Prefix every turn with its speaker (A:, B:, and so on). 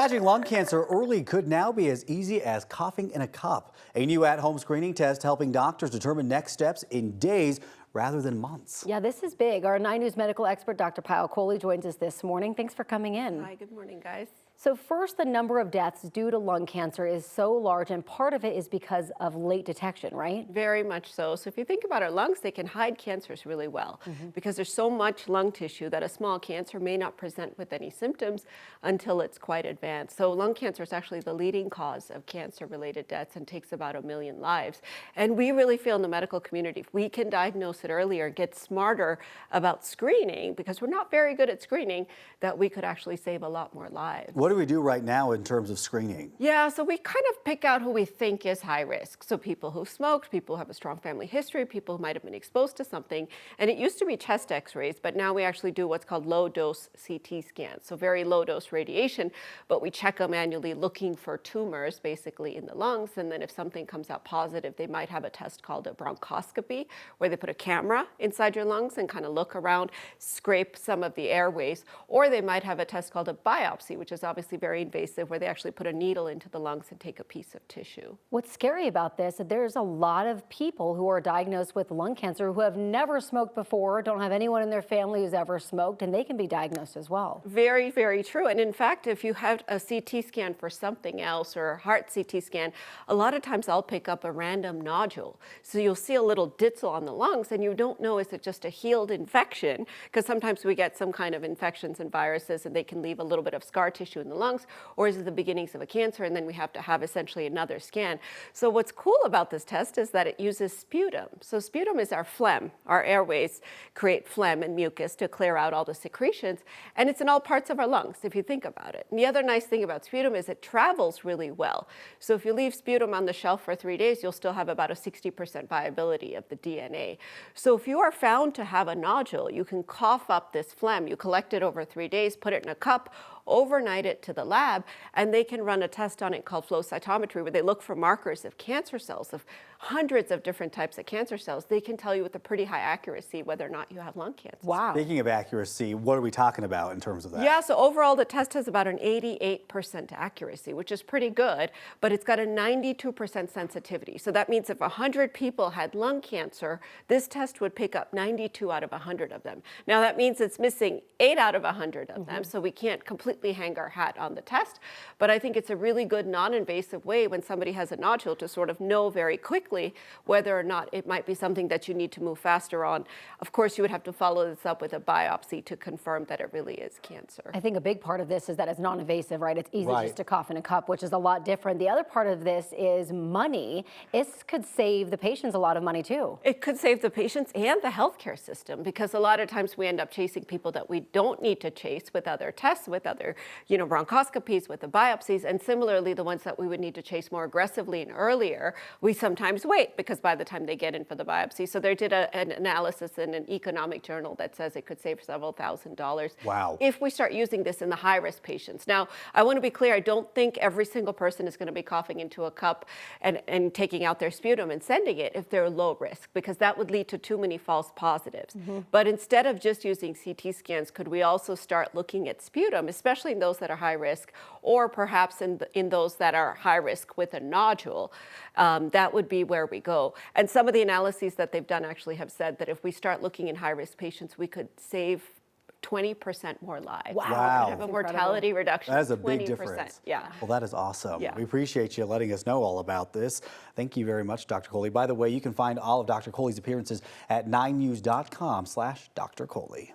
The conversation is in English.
A: Catching lung cancer early could now be as easy as coughing in a cup. A new at-home screening test helping doctors determine next steps in days rather than months.
B: Yeah, this is big. Our 9 News medical expert, Dr. Payal Kohli, joins us this morning. Thanks for coming in.
C: Hi, good morning, guys.
B: So first, the number of deaths due to lung cancer is so large, and part of it is because of late detection, right?
C: Very much so. So if you think about our lungs, they can hide cancers really well because there's so much lung tissue that a small cancer may not present with any symptoms until it's quite advanced. So lung cancer is actually the leading cause of cancer-related deaths and takes about 1 million lives. And we really feel in the medical community, if we can diagnose it earlier and get smarter about screening, because we're not very good at screening, that we could actually save a lot more lives.
A: What do we do right now in terms of screening?
C: Yeah, so we kind of pick out who we think is high risk. So people who smoked, people who have a strong family history, people who might have been exposed to something. And it used to be chest x-rays, but now we actually do what's called low dose CT scans. So very low dose radiation, but we check them annually looking for tumors basically in the lungs. And then if something comes out positive, they might have a test called a bronchoscopy, where they put a camera inside your lungs and kind of look around, scrape some of the airways. Or they might have a test called a biopsy, which is obviously very invasive, where they actually put a needle into the lungs and take a piece of tissue.
B: What's scary about this is that there's a lot of people who are diagnosed with lung cancer who have never smoked before, don't have anyone in their family who's ever smoked, and they can be diagnosed as well.
C: Very, very true. And in fact, if you have a CT scan for something else or a heart CT scan, a lot of times I'll pick up a random nodule. So you'll see a little ditzel on the lungs and you don't know, is it just a healed infection? Because sometimes we get some kind of infections and viruses and they can leave a little bit of scar tissue in the lungs, or is it the beginnings of a cancer, and then we have to have essentially another scan. So what's cool about this test is that it uses sputum. So sputum is our phlegm. Our airways create phlegm and mucus to clear out all the secretions, and it's in all parts of our lungs if you think about it. And the other nice thing about sputum is it travels really well. So if you leave sputum on the shelf for 3 days, you'll still have about a 60% viability of the DNA. So if you are found to have a nodule, you can cough up this phlegm. You collect it over 3 days, put it in a cup, overnight it to the lab, and they can run a test on it called flow cytometry, where they look for markers of cancer cells, of hundreds of different types of cancer cells. They can tell you with a pretty high accuracy whether or not you have lung cancer.
B: Wow.
A: Speaking of accuracy, what are we talking about in terms of that?
C: Yeah, so overall the test has about an 88% accuracy, which is pretty good, but it's got a 92% sensitivity. So that means if 100 people had lung cancer, this test would pick up 92 out of 100 of them. Now that means it's missing 8 out of 100 of them, so we can't completely hang our hat on the test, but I think it's a really good non-invasive way when somebody has a nodule to sort of know very quickly whether or not it might be something that you need to move faster on. Of course, you would have to follow this up with a biopsy to confirm that it really is cancer.
B: I think a big part of this is that it's non-invasive, right? It's easy
A: Right.
B: just to cough in a cup, which is a lot different. The other part of this is money. This could save the patients a lot of money too.
C: It could save the patients and the healthcare system, because a lot of times we end up chasing people that we don't need to chase with other tests, with other bronchoscopies, with the biopsies, and similarly the ones that we would need to chase more aggressively and earlier, we sometimes wait because by the time they get in for the biopsy. So they did an analysis in an economic journal that says it could save several $1,000s.
A: Wow.
C: If we start using this in the high-risk patients. Now, I want to be clear, I don't think every single person is going to be coughing into a cup and taking out their sputum and sending it if they're low risk, because that would lead to too many false positives. But instead of just using CT scans, could we also start looking at sputum, especially in those that are high risk, or perhaps in those that are high risk with a nodule? That would be where we go. And some of the analyses that they've done actually have said that if we start looking in high risk patients, we could save 20% more lives.
B: Wow.
C: We could have a mortality reduction.
A: That is a
C: of
A: big
C: 20%.
A: difference.
C: Yeah.
A: Well, that is awesome.
C: Yeah.
A: We appreciate you letting us know all about this. Thank you very much, Dr. Kohli. By the way, you can find all of Dr. Kohli's appearances at 9news.com/Dr. Kohli.